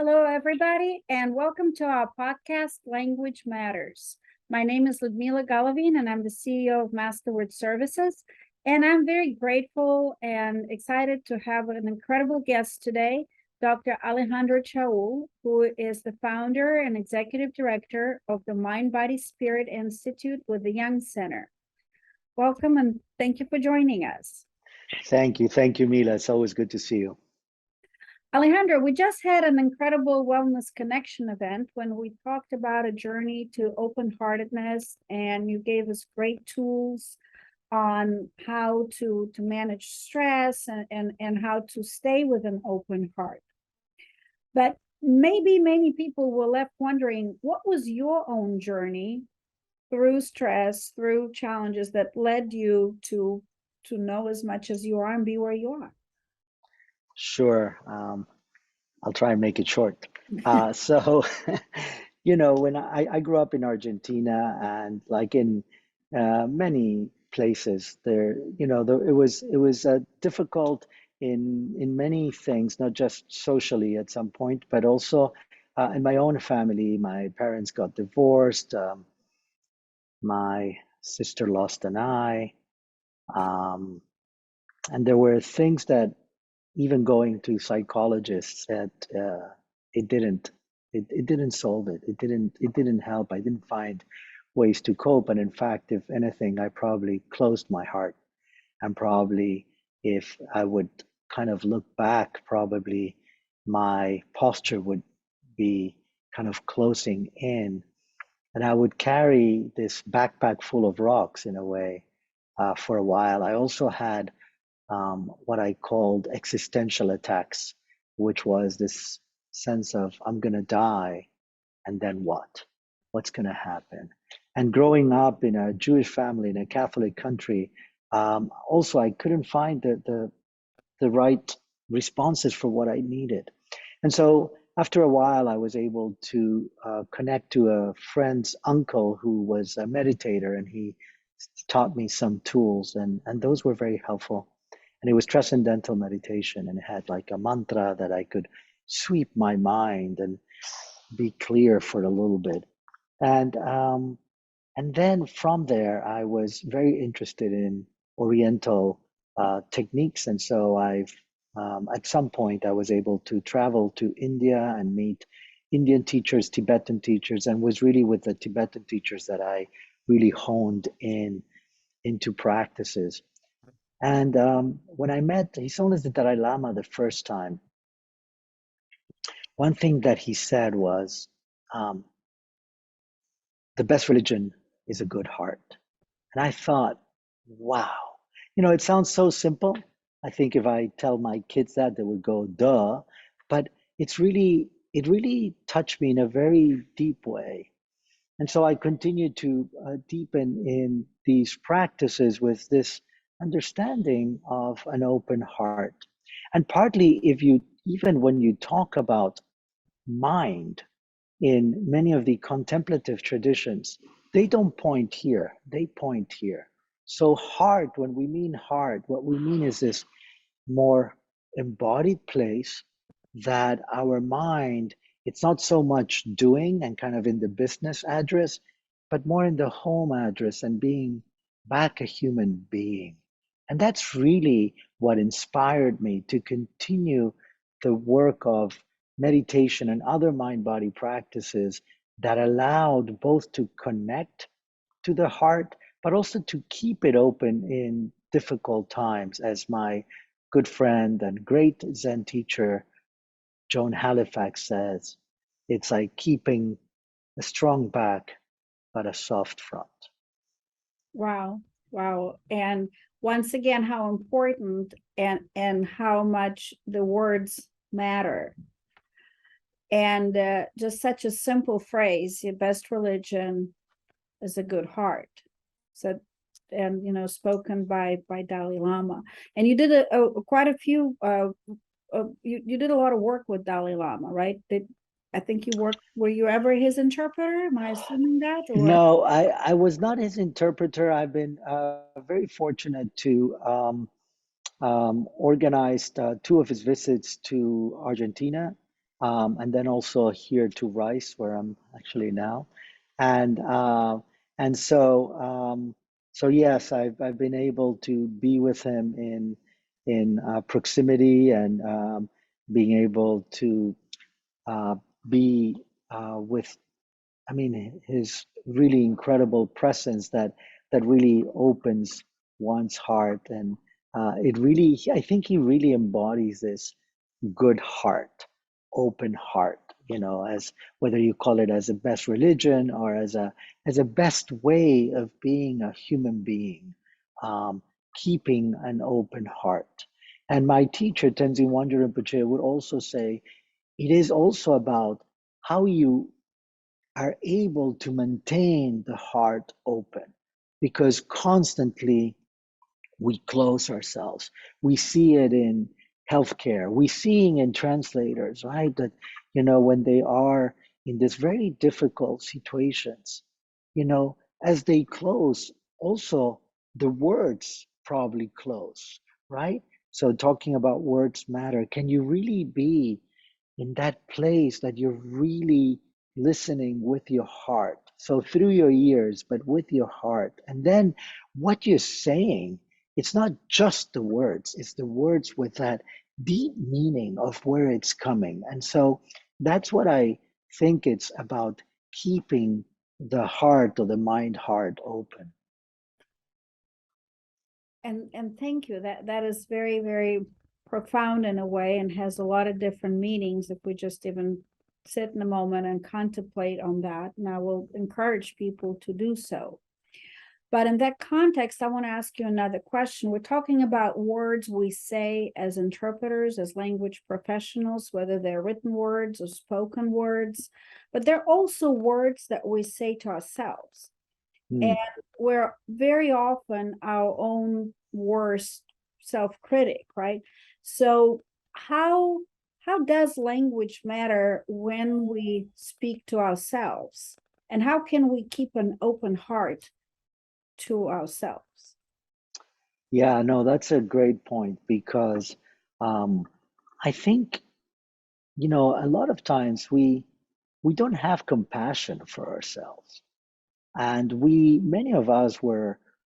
Hello, everybody, and welcome to our podcast, Language Matters. My name is Ludmila Golovine, and I'm the CEO of Masterword Services. And I'm very grateful and excited to have an incredible guest today, Dr. Alejandro Chaoul, who is the founder and executive director of the Mind, Body, Spirit Institute with the Jung Center. Welcome, and thank you for joining us. Thank you, Mila. It's always good to see you. Alejandro, we just had an incredible Wellness Connection event when we talked about a journey to open-heartedness, and you gave us great tools on how to manage stress and how to stay with an open heart. But maybe many people were left wondering, what was your own journey through stress, through challenges that led you to know as much as you are and be where you are? Sure. I'll try and make it short. So, when I grew up in Argentina, and like in many places, it was difficult in many things, not just socially at some point, but also in my own family. My parents got divorced. My sister lost an eye, um, and there were things that even going to psychologists said it didn't it didn't solve it. It didn't help. I didn't find ways to cope. And in fact, if anything, I probably closed my heart. And probably if I would kind of look back, probably my posture would be kind of closing in. And I would carry this backpack full of rocks in a way for a while. I also had what I called existential attacks, which was this sense of I'm going to die, and then what? What's going to happen? And growing up in a Jewish family in a Catholic country, also I couldn't find the right responses for what I needed. And so after a while, I was able to connect to a friend's uncle who was a meditator, and he taught me some tools, and those were very helpful. And it was transcendental meditation, and it had like a mantra that I could sweep my mind and be clear for a little bit. And then from there, I was very interested in Oriental techniques, and so at some point I was able to travel to India and meet Indian teachers, Tibetan teachers, and was really with the Tibetan teachers that I really honed into practices. And when I met His Holiness the Dalai Lama the first time, one thing that he said was, the best religion is a good heart. And I thought, wow, it sounds so simple. I think if I tell my kids that, they would go, duh. But it really touched me in a very deep way. And so I continued to deepen in these practices with this understanding of an open heart. And partly, even when you talk about mind in many of the contemplative traditions, they don't point here, they point here. So heart, when we mean heart, what we mean is this more embodied place that our mind, it's not so much doing and kind of in the business address, but more in the home address and being back a human being. And that's really what inspired me to continue the work of meditation and other mind-body practices that allowed both to connect to the heart, but also to keep it open in difficult times. As my good friend and great Zen teacher, Joan Halifax, says, it's like keeping a strong back, but a soft front. Wow. And once again, how important and how much the words matter. And just such a simple phrase, your best religion is a good heart. So, and spoken by Dalai Lama. And you did quite a few. You did a lot of work with Dalai Lama, right? I think you worked. Were you ever his interpreter? Am I assuming that? Or? No, I was not his interpreter. I've been very fortunate to organize two of his visits to Argentina. and then also here to Rice, where I'm actually now, and uh, and so yes, I've been able to be with him in proximity and being able to uh, be with, I mean, his really incredible presence that really opens one's heart, and it really, I think he really embodies this good heart, open heart, as whether you call it as a best religion or as a best way of being a human being, um, keeping an open heart. And my teacher, Tenzin Wangyal Rinpoche, would also say it is also about how you are able to maintain the heart open, because constantly we close ourselves. We see it in healthcare. We seeing in translators, right? That, when they are in these very difficult situations, as they close, also the words probably close, right? So talking about words matter. Can you really be in that place that you're really listening with your heart? So through your ears, but with your heart. And then what you're saying, it's not just the words, it's the words with that deep meaning of where it's coming. And so that's what I think it's about, keeping the heart or the mind heart open. And thank you. That is very, very profound in a way, and has a lot of different meanings if we just even sit in a moment and contemplate on that. And I will encourage people to do so. But in that context, I want to ask you another question. We're talking about words we say as interpreters, as language professionals, whether they're written words or spoken words, but they're also words that we say to ourselves. And Hmm. we're very often our own worst self-critic, right? So how does language matter when we speak to ourselves? And how can we keep an open heart to ourselves? Yeah, no, that's a great point, because um, I think, a lot of times we don't have compassion for ourselves. And many of us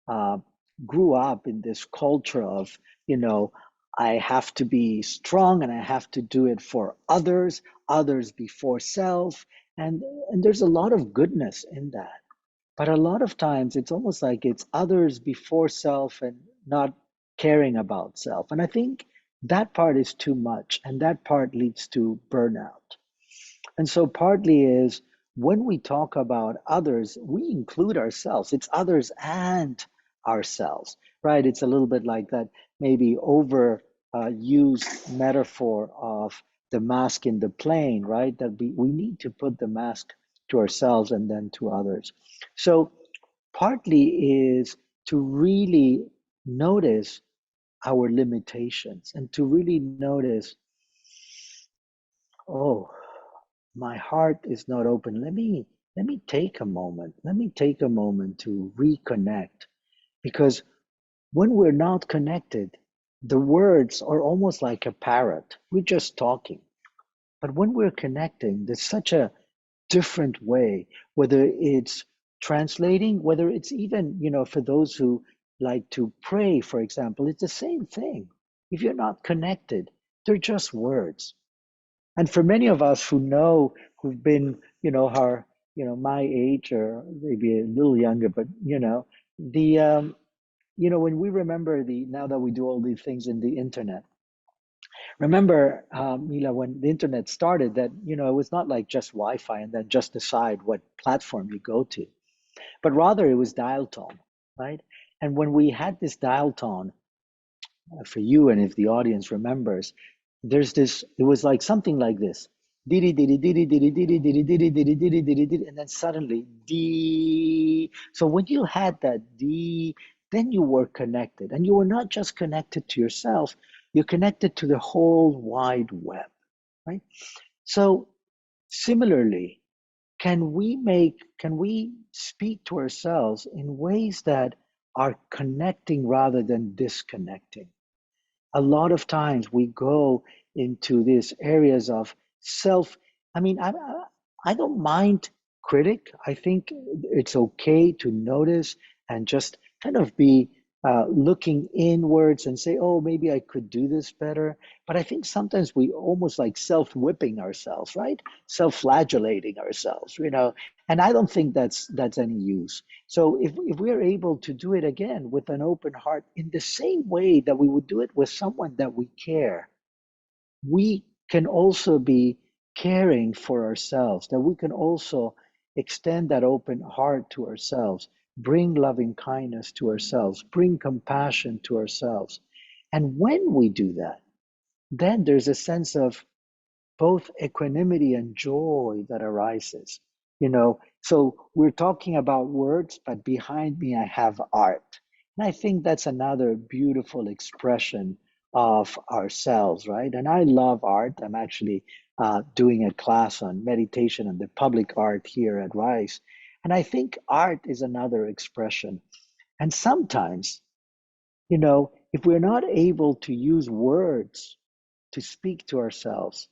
uh, grew up in this culture of, you know, I have to be strong and I have to do it for others, others before self. And there's a lot of goodness in that. But a lot of times it's almost like it's others before self and not caring about self. And I think that part is too much, and that part leads to burnout. And so partly is when we talk about others, we include ourselves. It's others and ourselves, right? It's a little bit like that maybe over used metaphor of the mask in the plane, right? That we need to put the mask to ourselves and then to others. So partly is to really notice our limitations and to really notice, oh, my heart is not open. Let me take a moment. Let me take a moment to reconnect, because when we're not connected, the words are almost like a parrot. We're just talking. But when we're connecting, there's such a different way, whether it's translating, whether it's even, for those who like to pray, for example, it's the same thing. If you're not connected, they're just words. And for many of us who've been, our, my age or maybe a little younger, but the when we remember now that we do all these things in the internet, remember, Mila, when the internet started, that it was not like just Wi-Fi and then just decide what platform you go to, but rather it was dial tone, right? And when we had this dial tone, for you, and if the audience remembers, there's this, it was like something like this. Diddy diddy diddy diddy diddy diddy diddy diddy diddy diddy diddy, and then suddenly D. So when you had that D, then you were connected. And you were not just connected to yourself, you're connected to the whole wide web, right? So similarly, can we speak to ourselves in ways that are connecting rather than disconnecting? A lot of times we go into these areas of self, I mean, I don't mind critic. I think it's okay to notice and just kind of be looking inwards and say, oh, maybe I could do this better. But I think sometimes we almost like self-whipping ourselves, right? Self-flagellating ourselves, you know. And I don't think that's any use. So if we're able to do it again with an open heart in the same way that we would do it with someone that we care, we can also be caring for ourselves, that we can also extend that open heart to ourselves, bring loving kindness to ourselves, bring compassion to ourselves. And when we do that, then there's a sense of both equanimity and joy that arises. You know, so we're talking about words, but behind me I have art. And I think that's another beautiful expression of ourselves, right? And I love art. I'm actually doing a class on meditation and the public art here at Rice. And I think art is another expression. And sometimes, you know, if we're not able to use words to speak to ourselves,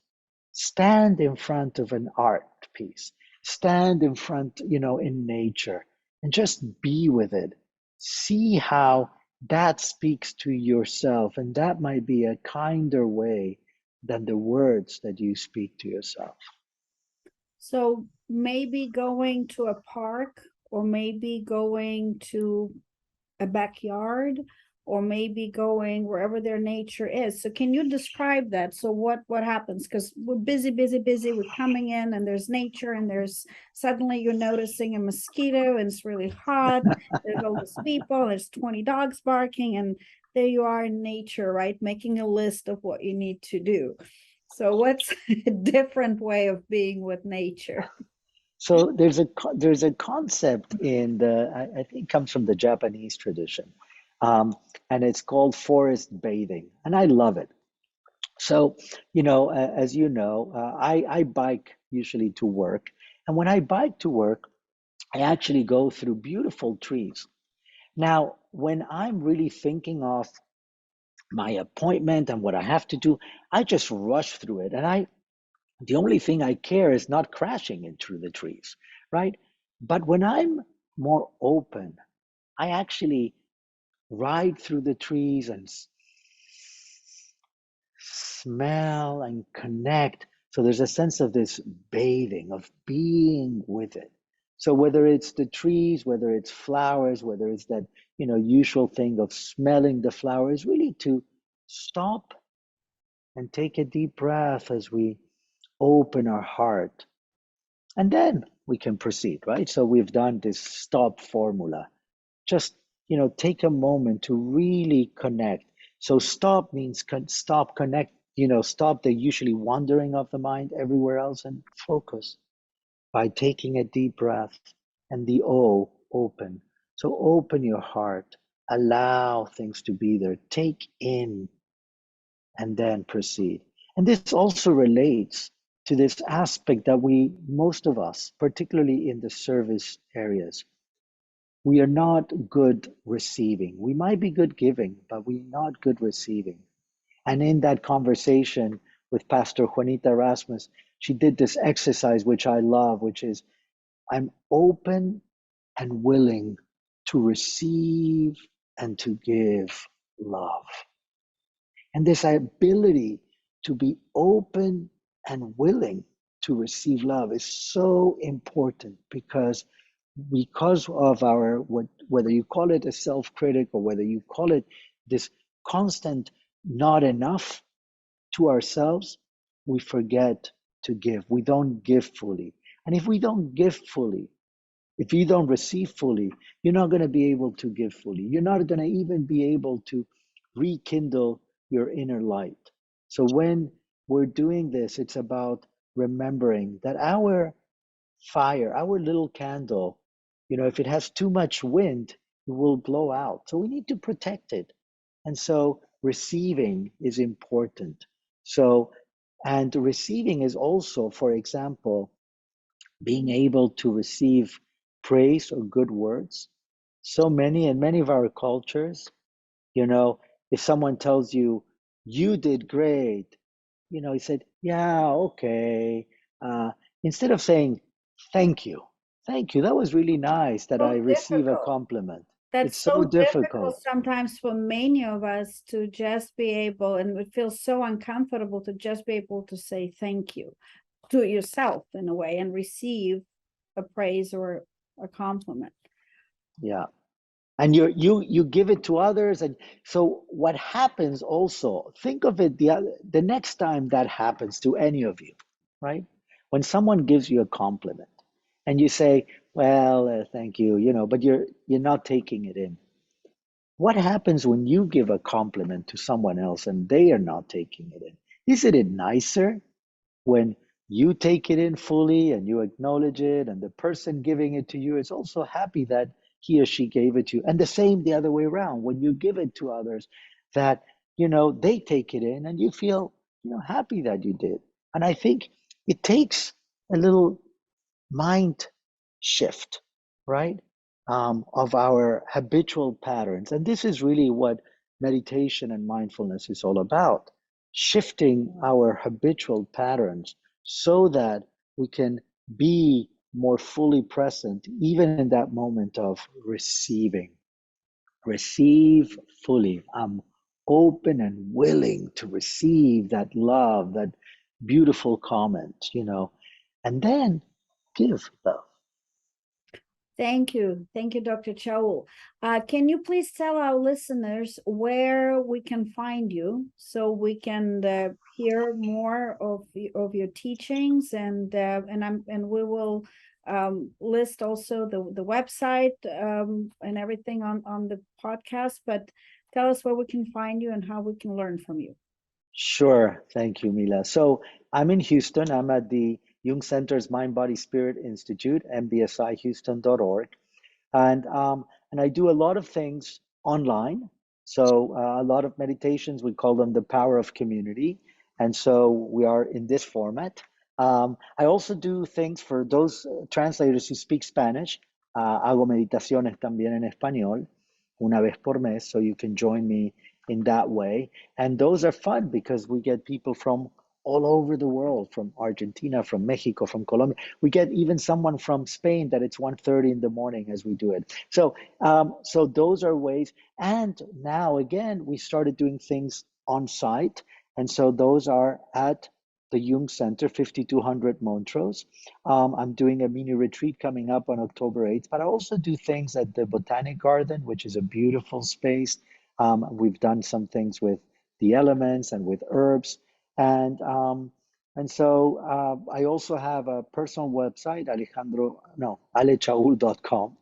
stand in front of an art piece, stand in front, you know, in nature, and just be with it. See how that speaks to yourself, and that might be a kinder way than the words that you speak to yourself. So maybe going to a park, or maybe going to a backyard, or maybe going wherever their nature is. So can you describe that? So what happens? Because we're busy, busy, busy. We're coming in and there's nature, and there's suddenly you're noticing a mosquito and it's really hot. There's all these people, there's 20 dogs barking, and there you are in nature, right? Making a list of what you need to do. So what's a different way of being with nature? So there's a concept in the I think it comes from the Japanese tradition, and it's called forest bathing, and I love it. So, you know, as you know, I bike usually to work. And when I bike to work, I actually go through beautiful trees. Now, when I'm really thinking of my appointment and what I have to do, I just rush through it. And the only thing I care is not crashing into the trees, right? But when I'm more open, I actually ride through the trees and smell and connect. So there's a sense of this bathing, of being with it. So whether it's the trees, whether it's flowers, whether it's that, you know, usual thing of smelling the flowers, really to stop and take a deep breath as we open our heart. And then we can proceed, right? So we've done this stop formula. Just, you know, take a moment to really connect. So stop means stop, connect, you know, stop the usually wandering of the mind everywhere else and focus by taking a deep breath, and the O, open. So open your heart, allow things to be there, take in, and then proceed. And this also relates to this aspect that most of us, particularly in the service areas, we are not good receiving. We might be good giving, but we're not good receiving. And in that conversation with Pastor Juanita Rasmus, she did this exercise, which I love, which is I'm open and willing to receive and to give love. And this ability to be open and willing to receive love is so important because of our whether you call it a self-critic or whether you call it this constant not enough to ourselves, we forget to give. We don't give fully. And if we don't give fully, if you don't receive fully, you're not going to be able to give fully. You're not going to even be able to rekindle your inner light. So when we're doing this, it's about remembering that our fire, our little candle, you know, if it has too much wind, it will blow out. So we need to protect it. And so receiving is important. So, and receiving is also, for example, being able to receive praise or good words. So many in many of our cultures, you know, if someone tells you, you did great, he said, yeah, okay. Instead of saying, thank you, that was really nice that I So receive a difficult. compliment. That's It's so so difficult difficult. sometimes for many of us to just be able, and it feels so uncomfortable to just be able to say thank you to yourself in a way and receive a praise or a compliment. Yeah. And you give it to others. And so what happens also, think of it the next time that happens to any of you, right? When someone gives you a compliment and you say, well, thank you, but you're not taking it in. What happens when you give a compliment to someone else and they are not taking it in? Isn't it nicer when you take it in fully and you acknowledge it, and the person giving it to you is also happy that he or she gave it to you? And the same the other way around, when you give it to others, that they take it in and you feel happy that you did. And I think it takes a little mind shift, right? Of our habitual patterns. And this is really what meditation and mindfulness is all about, shifting our habitual patterns so that we can be more fully present, even in that moment of receiving. Receive fully. I'm open and willing to receive that love, that beautiful comment. And then give love. Thank you. Thank you, Dr. Chaoul. Can you please tell our listeners where we can find you so we can hear more of your teachings, and we will list also the website and everything on the podcast, but tell us where we can find you and how we can learn from you. Sure. Thank you, Mila. So I'm in Houston. I'm at the Jung Center's Mind, Body, Spirit Institute, mbsihouston.org. And I do a lot of things online. So a lot of meditations, we call them the power of community. And so we are in this format. I also do things for those translators who speak Spanish. Hago meditaciones también en español, una vez por mes, so you can join me in that way. And those are fun because we get people from all over the world, from Argentina, from Mexico, from Colombia. We get even someone from Spain that it's 1:30 in the morning as we do it. So those are ways. And now again, we started doing things on site. And so those are at the Jung Center, 5200 Montrose. I'm doing a mini retreat coming up on October 8th, but I also do things at the Botanic Garden, which is a beautiful space. We've done some things with the elements and with herbs. And so I also have a personal website, alechaoul.com.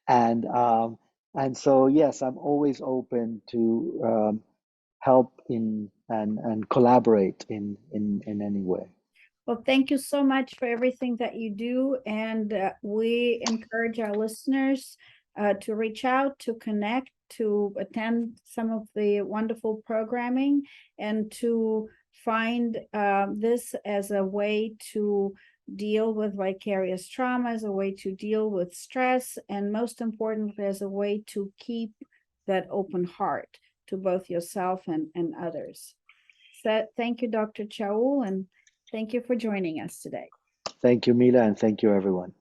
And so, yes, I'm always open to help and collaborate in any way. Well, thank you so much for everything that you do. And we encourage our listeners to reach out, to connect, to attend some of the wonderful programming, and to find this as a way to deal with vicarious trauma, as a way to deal with stress, and most importantly, as a way to keep that open heart to both yourself and others. So thank you, Dr. Chaoul, and thank you for joining us today. Thank you, Mila, and thank you, everyone.